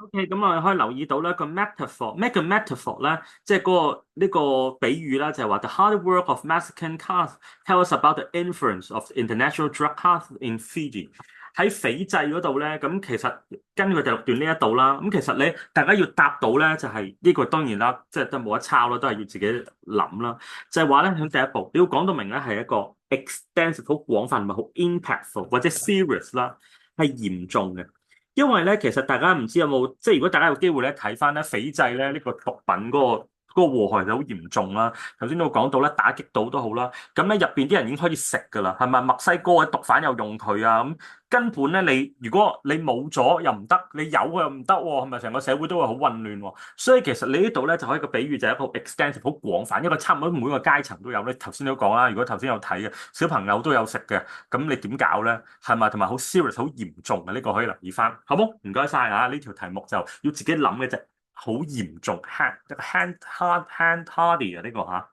OK，咁我哋可以留意到咧個 metaphor，咩叫 metaphor 咧？即係嗰個呢個比喻啦，就係話 The hard work of Mexican cartels tell us about the influence of international drug cartels in Fiji。喺斐濟嗰度咧，咁其實根據第六段呢一度啦，咁其實你大家要答到咧，就係呢個當然啦，即係都冇得抄啦，都係要自己諗啦。就係話咧，喺第一步你要講到明咧係一個 extensive 好廣泛同埋好 impactful 或者 serious 啦，係嚴重嘅。因為咧，其實大家唔知有冇，即係如果大家有機會咧睇翻咧斐濟咧呢個毒品嗰個禍害就好嚴重啦。頭先都講到咧打擊到都好啦，咁咧入邊啲人已經開始食㗎啦，係咪？墨西哥嘅毒販又用佢啊，咁根本咧你如果你冇咗又唔得，你有又唔得喎，係咪成個社會都會好混亂喎？所以其實你呢度咧就可以個比喻就係一個 extensive 好廣泛，一個差唔多每個階層都有咧。頭先都講啦，如果頭先有睇嘅小朋友都有食嘅。咁你點搞咧？係咪同埋好 serious、好嚴重嘅呢個可以留意翻，好冇？唔該晒啊！呢條題目就要自己諗嘅啫，好嚴重，hand 一個 hand hard hand hardy 啊呢個嚇。